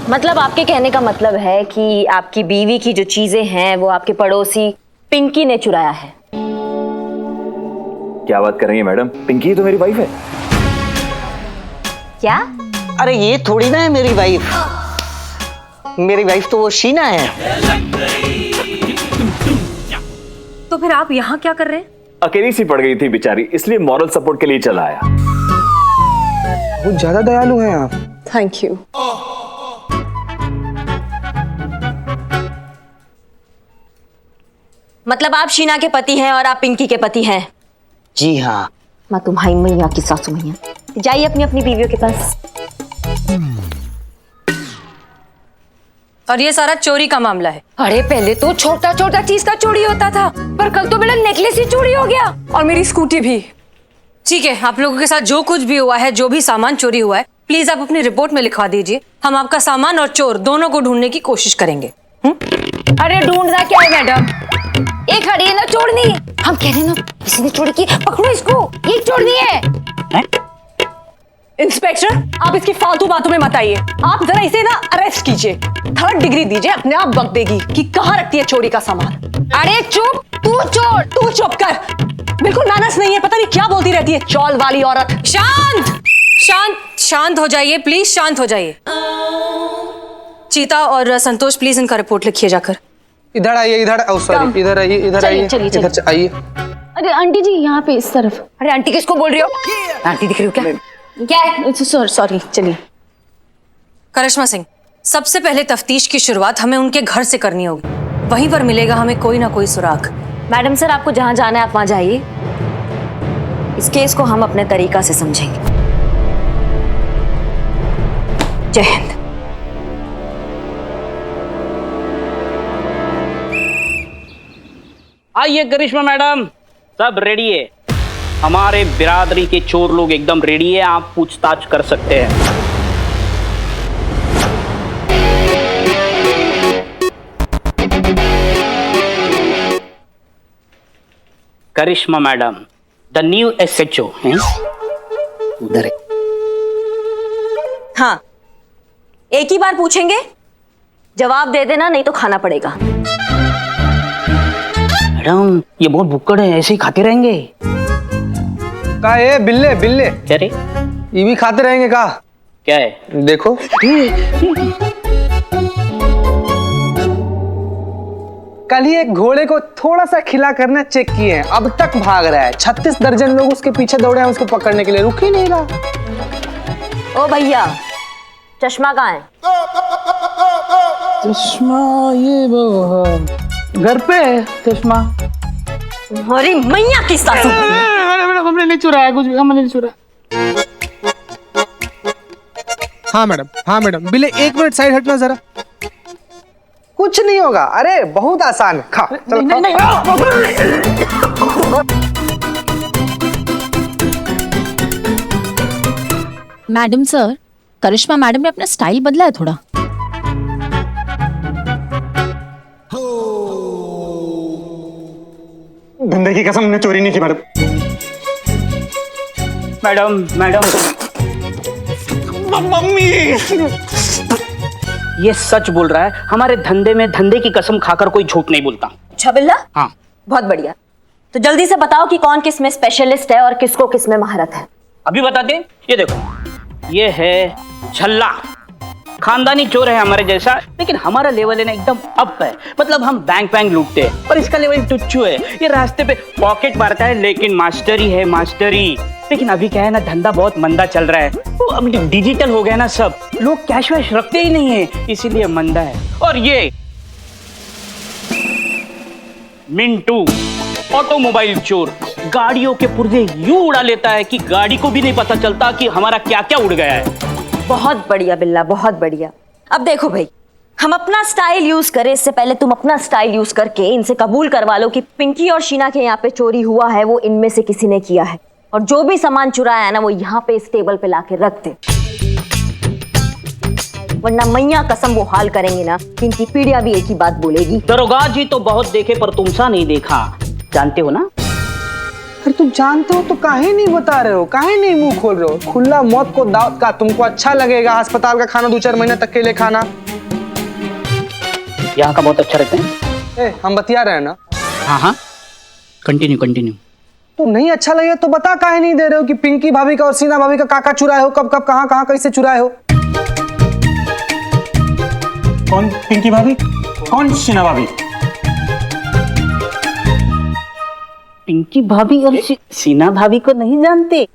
मतलब आपके कहने का मतलब है कि आपकी बीवी की जो चीजें हैं वो आपके पड़ोसी पिंकी ने चुराया है। क्या बात कर रही है मैडम? पिंकी तो मेरी वाइफ है। क्या? अरे ये थोड़ी ना है मेरी वाइफ। मेरी वाइफ तो वो शीना है। तो फिर आप यहाँ क्या कर रहे हैं? अकेली सी पड़ गई थी बेचारी, इसलिए मॉरल सपोर्ट के लिए चला आया। बहुत ज्यादा दयालु हैं आप। Thank you. मतलब आप शीना के पति हैं और आप पिंकी के पति हैं? जी हाँ। मैं तुम्हारी मैया की सासू मैया। जाइए अपनी अपनी बीवियों के पास। और ये सारा चोरी का मामला है। अरे पहले तो छोटा छोटा चीज का चोरी होता था, पर कल तो मेरा नेकलेस ही चोरी हो गया और मेरी स्कूटी भी। ठीक है, आप लोगों के साथ जो कुछ भी हुआ है, जो भी सामान चोरी हुआ है, प्लीज आप अपनी रिपोर्ट में लिखवा दीजिए। हम आपका सामान और चोर दोनों को ढूंढने की कोशिश करेंगे। अरे ढूंढना क्या है मैडम? एक खड़ी है ना चोरनी। हम कह रहे हैं ना किसी ने चोरी की, पकड़ो इसको, ये चोरनी है। इंस्पेक्टर, आप इसकी फालतू बातों में मत आइए। आप जरा इसे ना अरेस्ट कीजिए, 3rd डिग्री दीजिए, अपने आप बक देगी कि कहाँ रखती है चोरी का सामान। अरे चुप, तू चोर। तू चुप कर, बिल्कुल मैनर्स नहीं है, पता नहीं क्या बोलती रहती है चौल वाली औरत। शांत शांत शांत हो जाइए प्लीज, शांत हो जाइए। चीता और संतोष प्लीज इनका रिपोर्ट लिखिए जाकर। इधर आइए, इधर। सॉरी, इधर आइए, इधर आइए, इधर आइए। अरे आंटी जी यहाँ पे इस तरफ। अरे आंटी किसको बोल रही हो? आंटी दिख रही हो क्या? क्या है? सॉरी, चलिए। करिश्मा सिंह, सबसे पहले तफ्तीश की शुरुआत हमें उनके घर से करनी होगी। वहीं पर मिलेगा हमें कोई ना कोई सुराग। मैडम सर, आपको जहां जाना है आप वहां जाइए। इस केस को हम अपने तरीका से समझेंगे। जय हिंद। आइए करिश्मा मैडम, सब रेडी है। हमारे बिरादरी के चोर लोग एकदम रेडी है, आप पूछताछ कर सकते हैं। करिश्मा मैडम, द न्यू SHO हैं उधर है। हाँ, एक ही बार पूछेंगे, जवाब दे देना, नहीं तो खाना पड़ेगा। मैडम ये बहुत भुक्कड़ है, ऐसे ही खाते रहेंगे। का है बिल्ले बिल्ले? क्या रे? ये भी खाते रहेंगे का? क्या है? देखो। कल ही एक घोड़े को थोड़ा सा खिला करना चेक किए हैं, अब तक भाग रहा है। 36 दर्जन लोग उसके पीछे दौड़े हैं उसको पकड़ने के लिए, रुक ही नहीं रहा। ओ भैया, चश्मा कहाँ है? चश्मा ये घर पे है चश्मा। अरे मैया की सासू। मैडम हमने नहीं चुराया कुछ भी, हमने नहीं चुराया। हाँ मैडम बिल्ले 1 मिनट साइड हटना जरा। कुछ नहीं होगा, अरे बहुत आसान। खा चलो। नहीं। मैडम सर, करिश्मा मैडम ने अपना स्टाइल बदला है थोड़ा। धंधे की कसम, ने चोरी नहीं की मैडम। मैडम मम्मी ये सच बोल रहा है। हमारे धंधे में धंधे की कसम खाकर कोई झूठ नहीं बोलता। अच्छा बिल्ला? हाँ। बहुत बढ़िया। तो जल्दी से बताओ कि कौन किस में स्पेशलिस्ट है और किसको किस में महारत है। अभी बता दें। ये देखो, ये है झल्ला, खानदानी चोर है हमारे जैसा, लेकिन हमारा लेवल है ना एकदम अप है। मतलब हम बैंक लूटते हैं और इसका लेवल टुच्चू है। ये रास्ते पे पॉकेट मारता है लेकिन मास्टरी है, मास्टरी। लेकिन अभी क्या है ना, धंधा बहुत मंदा चल रहा है। तो अब डिजिटल हो गया ना सब, लोग कैश वैश रखते ही नहीं है, इसीलिए मंदा है। और ये मिंटू ऑटोमोबाइल चोर, गाड़ियों के पुर्जे यूं उड़ा लेता है कि गाड़ी को भी नहीं पता चलता कि हमारा क्या क्या उड़ गया है। बहुत बढ़िया बिल्ला, बहुत बढ़िया। अब देखो भाई, हम अपना स्टाइल यूज करें इससे पहले तुम अपना स्टाइल यूज करके इनसे कबूल करवा लो कि पिंकी और शीना के यहाँ पे चोरी हुआ है, वो इनमें से किसी ने किया है। और जो भी सामान चुराया है ना, वो यहाँ पे इस टेबल पे लाके रख दे, वरना मैया कसम वो हाल करेंगे ना कि इनकी पीढ़ियां भी एक ही बात बोलेगी। दरोगा जी तो बहुत देखे पर तुमसा नहीं देखा, जानते हो ना? अरे तुम जानते हो तो काहे नहीं बता रहे हो, काहे नहीं मुंह खोल रहे हो? खुला मौत को दावत का तुमको अच्छा लगेगा अस्पताल का खाना 2-4 महीने तक के लिए खाना? यहाँ का बहुत अच्छा रहता है। हम बतिया रहे हैं ना। हाँ हाँ, कंटिन्यू कंटिन्यू। तो नहीं अच्छा लगे तो बता काहे नहीं दे रहे हो कि पिंकी भाभी का और सीना भाभी का काका चुराए हो, कब कब कहाँ कहाँ कैसे चुराए हो? कौन पिंकी भाभी, कौन शीना भाभी? पिंकी भाभी और सीना भाभी को नहीं जानते?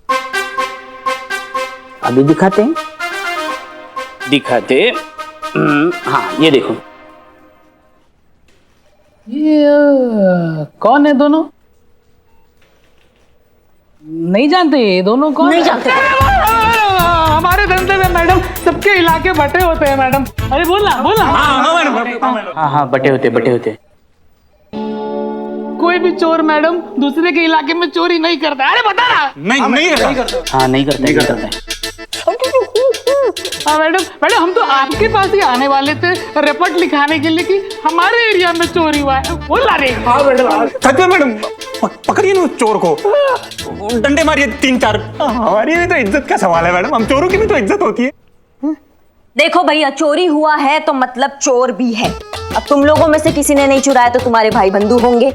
अभी दिखाते हैं, दिखाते। हाँ ये देखो, ये कौन है दोनों? नहीं जानते ये दोनों कौन? नहीं जानते। हमारे धंधे में मैडम सबके इलाके बटे होते हैं मैडम। अरे बोलना बोलना। हाँ हाँ बटे होते। कोई भी चोर मैडम दूसरे के इलाके में चोरी नहीं करता। अरे बता ना। नहीं करता। हाँ नहीं करता है। हाँ मैडम हम तो आपके पास ही आने वाले थे रिपोर्ट लिखाने के लिए कि हमारे एरिया में चोरी हुआ है। बोला रे। हाँ मैडम, सच में मैडम पकड़िए ना उस चोर को, डंडे मारिए 3-4। हमारी भी तो इज्जत का सवाल है मैडम, हम चोरों की भी तो इज्जत होती है। देखो भैया, चोरी हुआ है तो मतलब चोर भी है। अब तुम लोगों में से किसी ने नहीं चुराया तो तुम्हारे भाई बंधु होंगे,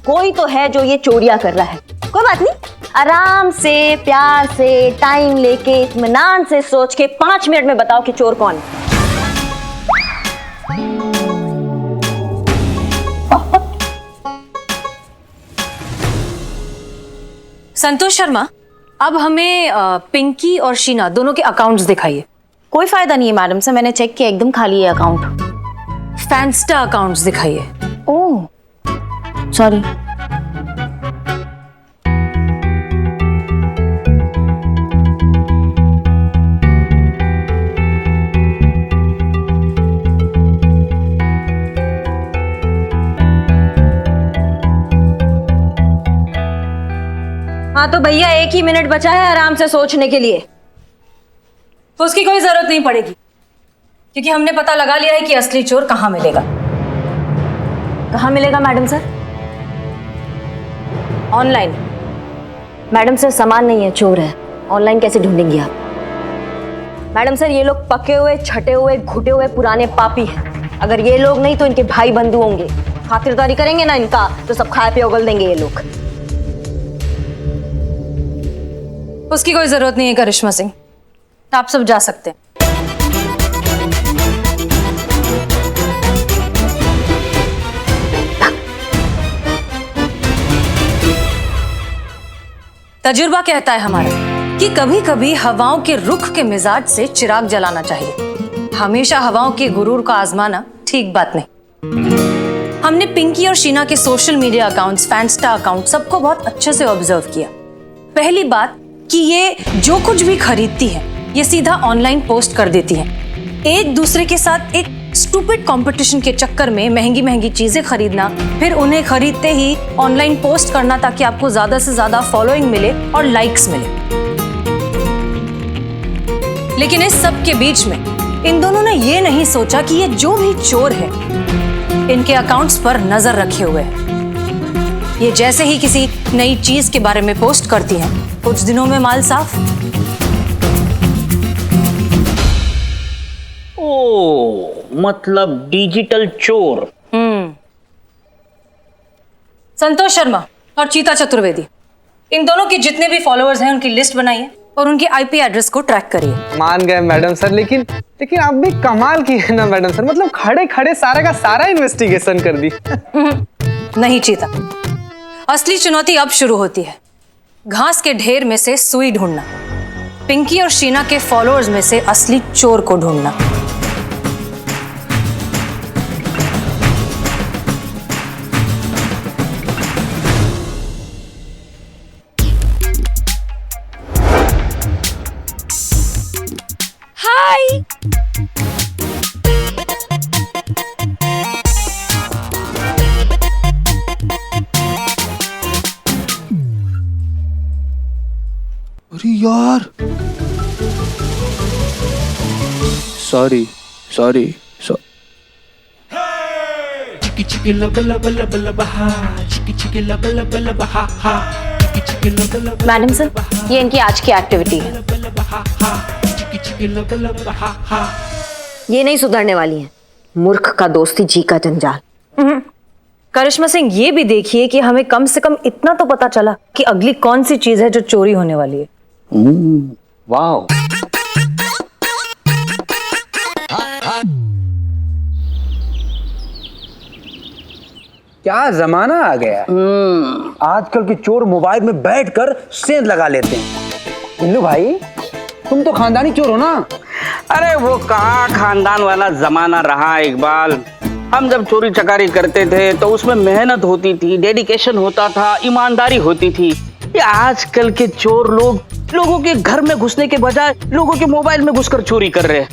कोई तो है जो ये चोरियां कर रहा है। कोई बात नहीं, आराम से प्यार से टाइम लेके इत्मीनान से सोच के 5 मिनट में बताओ कि चोर कौन है। संतोष शर्मा, अब हमें पिंकी और शीना दोनों के अकाउंट्स दिखाइए। कोई फायदा नहीं है मैडम सर, मैंने चेक किया एकदम खाली है अकाउंट। फैंस्टा अकाउंट्स दिखाइए। Oh sorry. हाँ तो भैया 1 ही मिनट बचा है आराम से सोचने के लिए। तो उसकी कोई जरूरत नहीं पड़ेगी, क्योंकि हमने पता लगा लिया है कि असली चोर कहाँ मिलेगा। कहाँ मिलेगा madam sir? Online. Madam sir सामान नहीं है, चोर है। ऑनलाइन कैसे ढूंढेंगी आप? मैडम सर ये लोग पके हुए, छटे हुए, घुटे हुए पुराने पापी हैं। अगर ये लोग नहीं तो इनके भाई बंधु होंगे। खातिरदारी करेंगे ना इनका तो सब खाए पे उगल देंगे ये लोग। उसकी कोई जरूरत नहीं है करिश्मा सिंह, आप सब जा सकते हैं। तजुर्बा कहता है हमारा कि कभी कभी हवाओं के रुख के मिजाज से चिराग जलाना चाहिए। हमेशा हवाओं के गुरूर का आजमाना ठीक बात नहीं। हमने पिंकी और शीना के सोशल मीडिया अकाउंट्स, फैंस्टा अकाउंट सबको बहुत अच्छे से ऑब्जर्व किया। पहली बात कि ये जो कुछ भी खरीदती है ये सीधा ऑनलाइन पोस्ट कर देती हैं। एक दूसरे के साथ एक स्टूपिड कंपटीशन के चक्कर में महंगी महंगी चीजें खरीदना, फिर उन्हें खरीदते ही ऑनलाइन पोस्ट करना ताकि आपको ज्यादा से ज्यादा फॉलोइंग मिले और लाइक्स मिले। लेकिन इस सब के बीच में इन दोनों ने ये नहीं सोचा कि ये जो भी चोर है इनके अकाउंट्स पर नजर रखे हुए है। ये जैसे ही किसी नई चीज के बारे में पोस्ट करती हैं, कुछ दिनों में माल साफ। ओ मतलब डिजिटल चोर। संतोष शर्मा और चीता चतुर्वेदी, इन दोनों के जितने भी फॉलोअर्स हैं उनकी लिस्ट बनाइए और उनके आईपी एड्रेस को ट्रैक करिए। मान गए मैडम सर, लेकिन आप भी कमाल की है ना मैडम सर, मतलब खड़े खड़े सारा का सारा इन्वेस्टिगेशन कर दी। नहीं चीता, असली चुनौती अब शुरू होती है। घास के ढेर में से सुई ढूंढना, पिंकी और शीना के फॉलोअर्स में से असली चोर को ढूंढना। हाय, अरे यार, sorry Chiki chiki la bala bala bala baha, chiki chiki la bala bala baha ha, chiki chiki madam sir, ये इनकी आज की एक्टिविटी है। ये नहीं सुधरने वाली है। मूर्ख का दोस्ती जी का जंजाल। करिश्मा सिंह, ये भी देखिए कि हमें कम से कम इतना तो पता चला कि अगली कौन सी चीज है जो चोरी होने वाली है। वाह, क्या जमाना आ गया। आजकल के चोर मोबाइल में बैठकर सेंध लगा लेते हैं। इल्लू भाई, तुम तो खानदानी चोर हो ना? अरे वो कहाँ खानदान वाला जमाना रहा इकबाल। हम जब चोरी चकारी करते थे तो उसमें मेहनत होती थी, डेडिकेशन होता था, ईमानदारी होती थी। ये आजकल के चोर लोगों के घर में घुसने के बजाय लोगों के मोबाइल में घुसकर चोरी कर रहे हैं।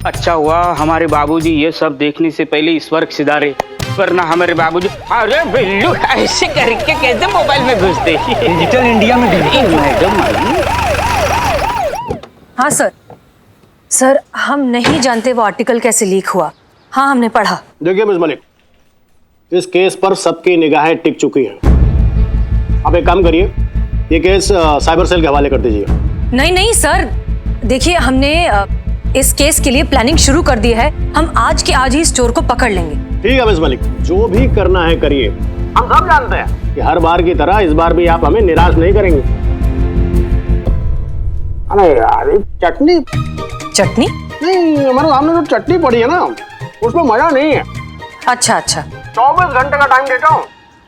अच्छा हुआ हमारे बाबूजी ये सब देखने से पहले इस वर्ग सिधारे, वरना हमारे बाबूजी अरे बिल्लू ऐसे करके कैसे मोबाइल में घुसते। डिजिटल इंडिया में हाँ सर, हम नहीं जानते वो आर्टिकल कैसे लीक हुआ। हाँ, हमने पढ़ा। देखिए मिस मलिक, इस केस पर सबकी निगाहें टिक चुकी हैं। आप एक काम करिए, ये केस साइबर सेल के हवाले कर दीजिए। नहीं सर, देखिए हमने इस केस के लिए प्लानिंग शुरू कर दी है। हम आज के आज ही इस चोर को पकड़ लेंगे। ठीक है मिस मलिक, जो भी करना है करिए। हम सब जानते हैं कि हर बार की तरह इस बार भी आप हमें निराश नहीं करेंगे। अरे यार, चटनी नहीं, हमारे सामने जो चटनी पड़ी है ना, उसमें मजा नहीं है। अच्छा 24 घंटे का टाइम देता हूँ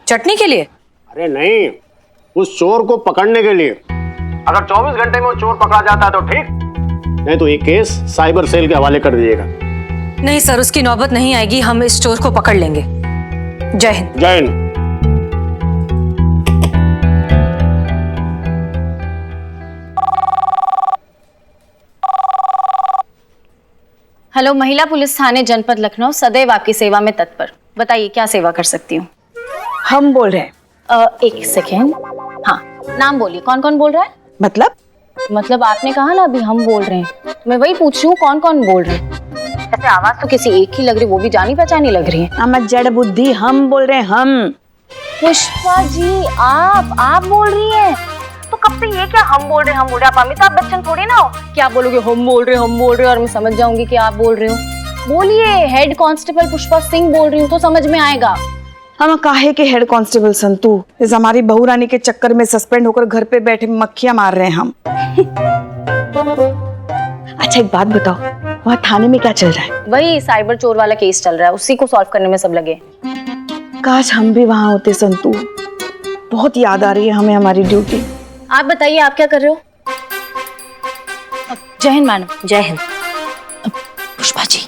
चटनी के लिए। अरे नहीं, उस चोर को पकड़ने के लिए। अगर 24 घंटे में वो चोर पकड़ा जाता है तो ठीक, नहीं तो ये केस साइबर सेल के हवाले कर दीजिएगा। नहीं सर, उसकी नौबत नहीं आएगी। हम इस चोर को पकड़ लेंगे। जय हिंद। जय हिंद। हेलो, महिला पुलिस थाने जनपद लखनऊ सदैव आपकी सेवा में तत्पर। बताइए क्या सेवा कर सकती हूँ। हम बोल रहे हैं। एक सेकेंड। हाँ, नाम बोलिए, कौन कौन बोल रहा है? मतलब आपने कहा ना अभी हम बोल रहे हैं, मैं वही पूछ रही हूँ कौन कौन बोल रहे हैं। ऐसे आवाज तो किसी एक ही लग रही, वो भी जानी पहचानी लग रही है। हम जड़ बुद्धि, हम बोल रहे हैं। हम पुष्पा जी, आप बोल रही हैं? तो कब से ये क्या हम बोल रहे हैं आप अमिताभ बच्चन थोड़ी ना हो। क्या बोलोगे? हम बोल रहे और मैं समझ जाऊंगी कि आप बोल रहे हो। बोलिए, हेड कांस्टेबल पुष्पा सिंह बोल रही हूँ तो समझ में आएगा। हम काहे के हेड कांस्टेबल संतू, इस हमारी बहू रानी के चक्कर में सस्पेंड होकर घर पे बैठे मक्खियां मार रहे हैं हम। अच्छा एक बात बताओ, वहाँ थाने में क्या चल रहा है? वही साइबर चोर वाला केस चल रहा है, उसी को सॉल्व करने में सब लगे। काश हम भी वहाँ होते संतू। बहुत याद आ रही है हमें हमारी ड्यूटी। आप बताइए, आप क्या कर रहे हो? जय हिंद मैडम। जय हिंद। पुष्पा जी,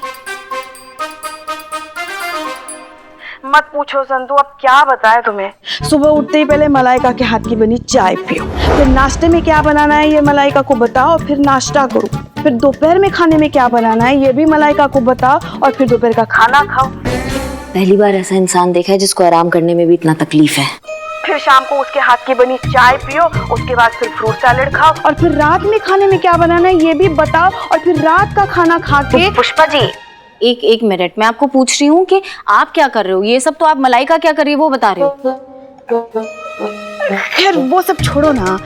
मत पूछो संतू, अब क्या बताएं तुम्हें। सुबह उठते ही पहले मलाइका के हाथ की बनी चाय पियो, फिर नाश्ते में क्या बनाना है ये मलाइका को बताओ, फिर नाश्ता करो, फिर दोपहर में खाने में क्या बनाना है ये भी मलाइका को बताओ, और फिर दोपहर का खाना खाओ। पहली बार ऐसा इंसान देखा है जिसको आराम करने में भी इतना तकलीफ है। फिर शाम को उसके हाथ की बनी चाय पियो, उसके बाद फिर फ्रूट सैलेड खाओ, और फिर रात में खाने में क्या बनाना है ये भी बताओ, और फिर रात का खाना खा के। पुष्पा जी, एक मिनट, मैं आपको पूछ रही हूँ कि आप क्या कर रहे हो। ये सब तो आप मलाइका क्या कर रही है वो बता रहे हो। खैर वो सब छोड़ो ना,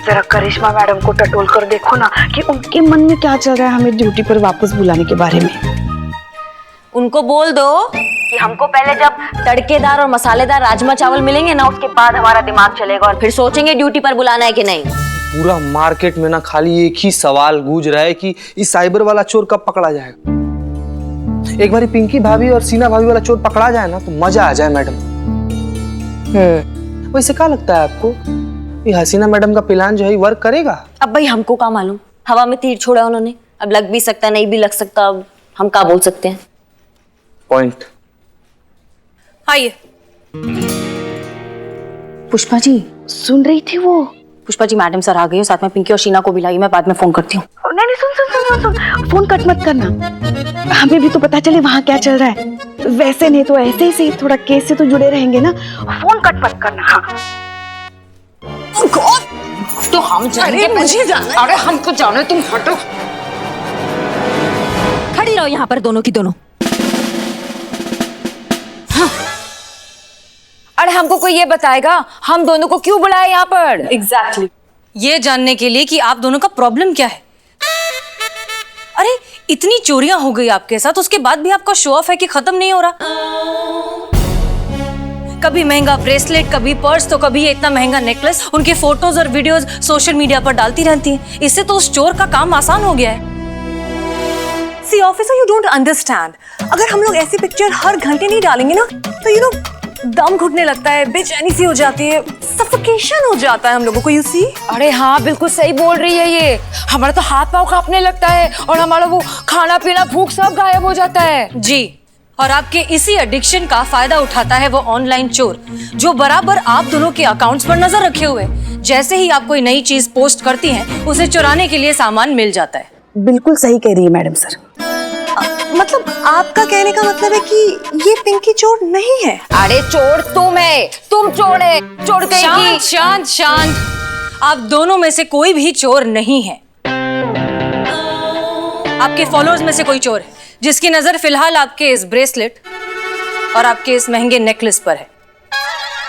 जरा करिश्मा मैडम को टटोल कर देखो ना कि उनके मन में क्या चल रहा है हमें ड्यूटी पर वापस बुलाने के बारे में। उनको बोल दो कि हमको पहले जब तड़केदार और मसालेदार राजमा चावल मिलेंगे ना, उसके बाद हमारा दिमाग चलेगा और फिर सोचेंगे ड्यूटी पर बुलाना है कि नहीं। पूरा मार्केट में ना खाली एक ही सवाल गूंज रहा है कि इस साइबर वाला चोर कब पकड़ा जाएगा। एक बारी पिंकी भाभी और सीना भाभी वाला चोर पकड़ा जाए ना तो मजा आ जाए मैडम। वैसे क्या लगता है आपको, ये हसीना मैडम का प्लान जो है वर्क करेगा? अब भाई हमको क्या मालूम, हवा में तीर छोड़ा उन्होंने, अब लग भी सकता नहीं भी लग सकता, अब हम क्या बोल सकते हैं। पॉइंट। आइए। पुष्पा जी, सुन रही थी वो? पुष्पा जी, मैडम सर आ गए, साथ में पिंकी और शीना को भी लाइए, मैं बाद में फोन करती हूँ। नहीं सुन, फोन कट मत करना, हमें भी तो पता चले वहाँ क्या चल रहा है। वैसे नहीं तो ऐसे ही से थोड़ा केस से तो जुड़े रहेंगे ना, फोन कट मत करना। हाँ तो हम जाएंगे, मुझे जाना। अरे हमको जाना है, तुम हटो। खड़ी रहो यहाँ पर दोनों की दोनों। अरे हमको कोई ये बताएगा हम दोनों को क्यों बुलाया यहाँ पर? एग्जैक्टली ये जानने के लिए कि आप दोनों का प्रॉब्लम क्या है। अरे इतनी चोरियां हो गई आपके साथ, उसके बाद भी आपका शो ऑफ है कि खत्म नहीं हो रहा। कभी महंगा ब्रेसलेट, कभी पर्स, तो कभी ये इतना महंगा नेकलेस। उनके फोटोज और वीडियोस सोशल मीडिया पर डालती रहती हैं। इससे तो उस चोर का काम आसान हो गया है। See officer, you don't understand. अगर हम लोग ऐसी पिक्चर हर घंटे नहीं डालेंगे ना तो यू नो दम घुटने लगता है, बेचैनी सी हो जाती है, सफोकेशन हो जाता है हम लोगों को। You see? अरे हाँ, बिल्कुल सही बोल रही है ये। हमारा तो हाथ पाँव कांपने लगता है और हमारा वो खाना पीना भूख सब गायब हो जाता है। जी, और आपके इसी एडिक्शन का फायदा उठाता है वो ऑनलाइन चोर, जो बराबर आप दोनों के अकाउंट्स पर नजर रखे हुए। जैसे ही आप कोई नई चीज पोस्ट करती हैं, उसे चुराने के लिए सामान मिल जाता है। बिल्कुल सही कह रही है मैडम सर। मतलब आपका कहने का मतलब है कि ये पिंकी चोर नहीं है? अरे चोर तुम है, तुम चोर है, चोर कहेगी। शांत शांत शांत, आप दोनों में से कोई भी चोर नहीं है। आपके फॉलोअर्स में से कोई चोर है जिसकी नजर फिलहाल आपके इस ब्रेसलेट और आपके इस महंगे नेकलेस पर है,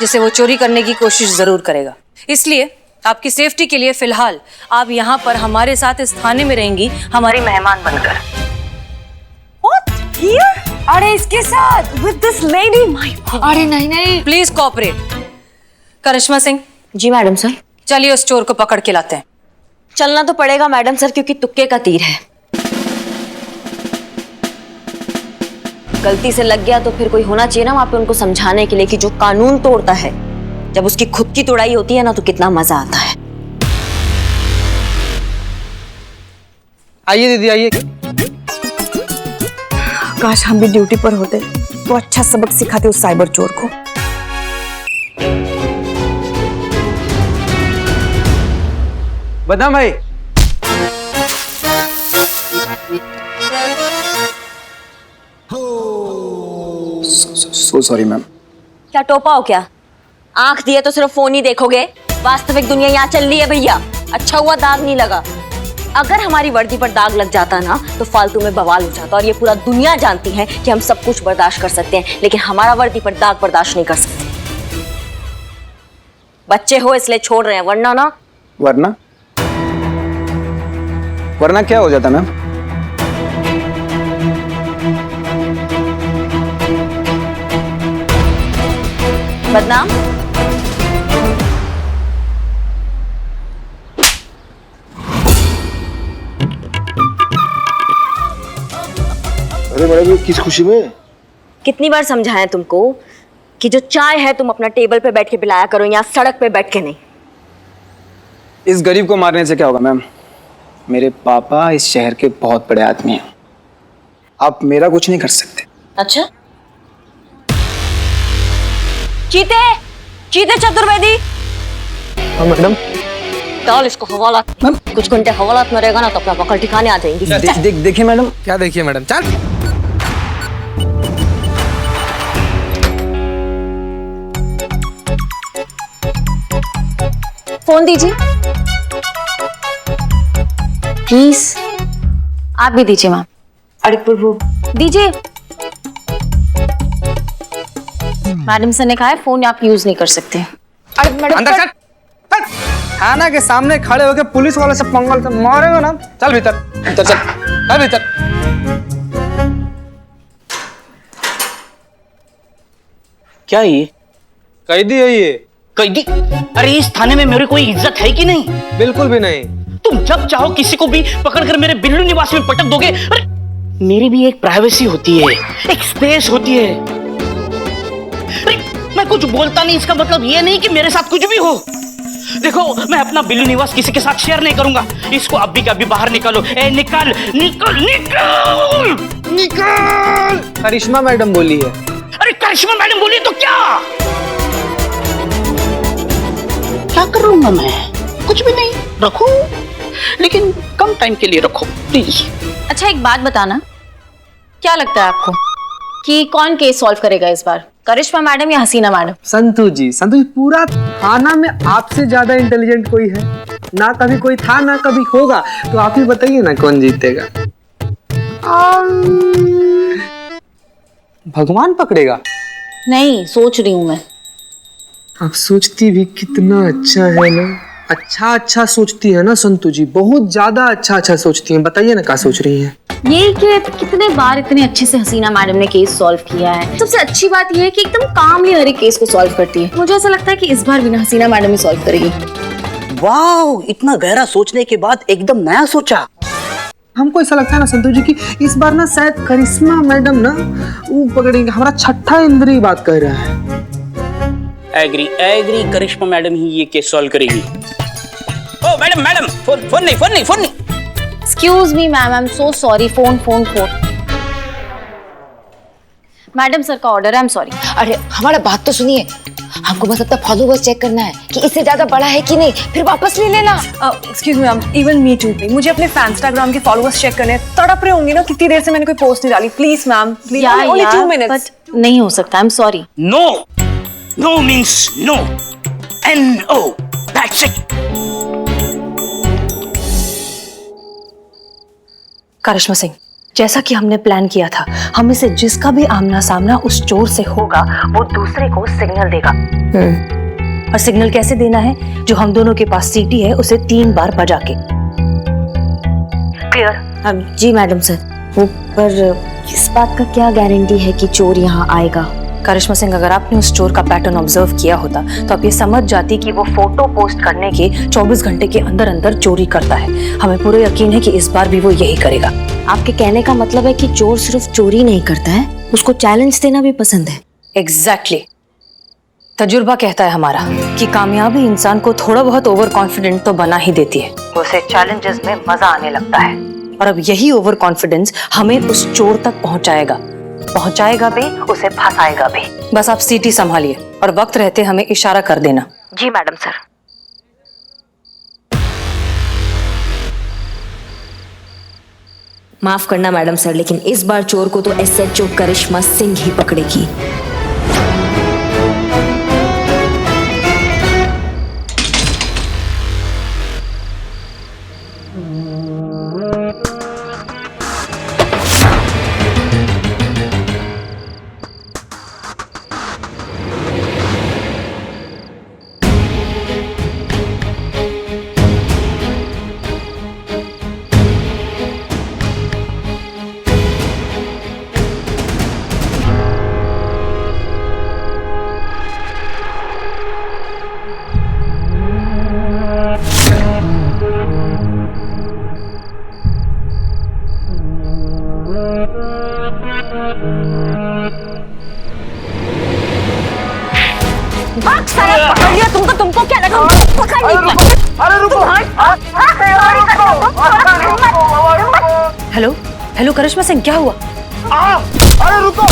जिसे वो चोरी करने की कोशिश जरूर करेगा। इसलिए आपकी सेफ्टी के लिए फिलहाल आप यहाँ पर हमारे साथ इस थाने में रहेंगी, हमारी मेहमान बनकर। What? Here? अरे इसके साथ With this lady? My God. अरे नहीं नहीं, प्लीज कोऑपरेट। करिश्मा सिंह, जी मैडम सर। चलिए उस चोर को पकड़ के लाते हैं। चलना तो पड़ेगा मैडम सर, क्योंकि तुक्के का तीर है। गलती से लग गया तो फिर कोई होना चाहिए ना वहां पे उनको समझाने के लिए कि जो कानून तोड़ता है, जब उसकी खुद की तोड़ाई होती है ना, तो कितना मजा आता है। आइए दीदी आइए। काश हम भी ड्यूटी पर होते तो अच्छा सबक सिखाते उस साइबर चोर को। बदाम भाई, सो सॉरी मैम। क्या टोपा हो क्या? आंख दिए तो सिर्फ फोन ही देखोगे? वास्तविक दुनिया यहाँ चल रही है भैया। अच्छा हुआ दाग नहीं लगा। अगर हमारी वर्दी पर दाग लग जाता ना तो फालतू में बवाल हो जाता, और ये पूरा दुनिया जानती है कि हम सब कुछ बर्दाश्त कर सकते हैं, लेकिन हमारा वर्दी पर दाग बर्दाश्त नहीं कर सकते। बच्चे हो इसलिए छोड़ रहे हैं, वरना ना। वरना वरना क्या हो जाता मैम? बदनाम। अरे मैडम, ये किस खुशी में? कितनी बार समझाएं तुमको कि जो चाय है तुम अपना टेबल पे बैठ के पिलाया करो, यहाँ सड़क पे बैठ के नहीं। इस गरीब को मारने से क्या होगा मैम? मेरे पापा इस शहर के बहुत बड़े आदमी हैं। आप मेरा कुछ नहीं कर सकते। अच्छा, चीते चीते चतुर्वेदी। हाँ मैडम। डाल इसको हवालात। कुछ घंटे हवालात में रहेगा ना तो अपना पकड़ ठिकाने आ जाएंगी। देखिए मैडम। क्या देखिए मैडम? चल। फोन दीजिए प्लीज। आप भी दीजिए मैम। अरे प्रभु, दीजिए। मैडम सर ने कहा है फोन आप यूज नहीं कर सकते। अरे मैडम अंदर चल। थाना के सामने खड़े होकर पुलिस वाले से पंगल तो मारेगा ना। चल भीतर, भीतर चल, चल भीतर। क्या ये? कैदी है ये। कैदी? अरे इस थाने में मेरी कोई इज्जत है कि नहीं? बिल्कुल भी नहीं। तुम जब चाहो किसी को भी पकड़कर मेरे बिल्लू निवास में पटक दोगे। अरे मेरी भी एक प्राइवेसी होती है, एक स्पेस होती है। अरे मैं कुछ बोलता नहीं, इसका मतलब ये नहीं कि मेरे साथ कुछ भी हो। देखो, मैं अपना बिल्लू निवास किसी के साथ शेयर नहीं करूंगा। इसको अभी के अभी बाहर निकालो। ए निकल निकल निकल निकल। करिश्मा मैडम बोली है। अरे करिश्मा मैडम बोली तो क्या करूंगा मैं? कुछ भी नहीं। रखो, लेकिन कम टाइम के लिए रखो प्लीज। अच्छा एक बात बताना, क्या लगता है आपको कि कौन केस सॉल्व करेगा इस बार, करिश्मा मैडम या हसीना मैडम? संतू जी, पूरा थाना में आपसे ज्यादा इंटेलिजेंट कोई है? ना कभी कोई था ना कभी होगा, तो आप ही बताइए ना कौन जीतेगा। um... भगवान पकड़ेगा? नहीं, सोच रही हूं मैं। आप सोचती भी कितना अच्छा है ना, अच्छा सोचती है ना संतू जी, बहुत ज्यादा अच्छा सोचती हैं। बताइए ना क्या सोच रही हैं? यही कि कितने बार इतने अच्छे से हसीना मैडम ने केस सॉल्व किया है। सबसे अच्छी बात यह है कि एकदम कामली हर एक केस को सॉल्व करती है। मुझे ऐसा लगता है कि इस बार भी ना हसीना मैडम ही सॉल्व करेगी। वाह, इतना गहरा सोचने के बाद एकदम नया सोचा। हमको ऐसा लगता है ना संतू जी कि इस बार ना शायद करिश्मा मैडम ना वो पकड़ेंगे। हमारा छठा इंद्री बात कर रहा है। एग्री करिश्मा मैडम ही ये केस सॉल्व करेगी। ओ मैडम फोन नहीं। Excuse me ma'am, I am so sorry. Phone madam sir का ऑर्डर है, आई एम सॉरी। अरे हमारा बात तो सुनिए, हमको बस अपना फॉलोवर्स चेक करना है कि इससे ज्यादा बड़ा है कि नहीं, फिर वापस ले लेना। Excuse me ma'am, even me too. मुझे अपने इंस्टाग्राम के फॉलोअर्स चेक करने हैं। तड़प रहे होंगे ना, कितनी देर से मैंने कोई पोस्ट नहीं डाली। Please ma'am, please, only 2 minutes. नहीं हो सकता, I am sorry. No means no. NO, that's it। Karishma Singh, जैसा कि हमने प्लान किया था, हम इसे जिसका भी आमना सामना उस चोर से होगा वो दूसरे को सिग्नल देगा। और सिग्नल कैसे देना है? जो हम दोनों के पास सीटी है उसे 3 बार बजा के। क्लियर? जी मैडम सर। वो पर इस बात का क्या गारंटी है कि चोर यहाँ आएगा? करिश्मा सिंह, अगर आपने उस चोर का पैटर्न ऑब्जर्व किया होता तो आप ये समझ जाती कि वो फोटो पोस्ट करने के 24 घंटे के अंदर अंदर चोरी करता है। हमें पूरा यकीन है कि इस बार भी वो यही करेगा। आपके कहने का मतलब है कि चोर सिर्फ चोरी नहीं करता है, उसको चैलेंज देना भी पसंद है। एग्जैक्टली। तजुर्बा कहता है हमारा कि कामयाबी इंसान को थोड़ा बहुत ओवर कॉन्फिडेंट तो बना ही देती है, उसे चैलेंजेस में मजा आने लगता है। और अब यही ओवर कॉन्फिडेंस हमें उस चोर तक पहुंचाएगा भी, उसे फंसाएगा भी। बस आप सीटी संभालिए और वक्त रहते हमें इशारा कर देना। जी मैडम सर। माफ करना मैडम सर, लेकिन इस बार चोर को तो SHO करिश्मा सिंह ही पकड़ेगी। तुमको क्या लगा? हेलो करिश्मा सिंह, क्या हुआ? अरे रुको।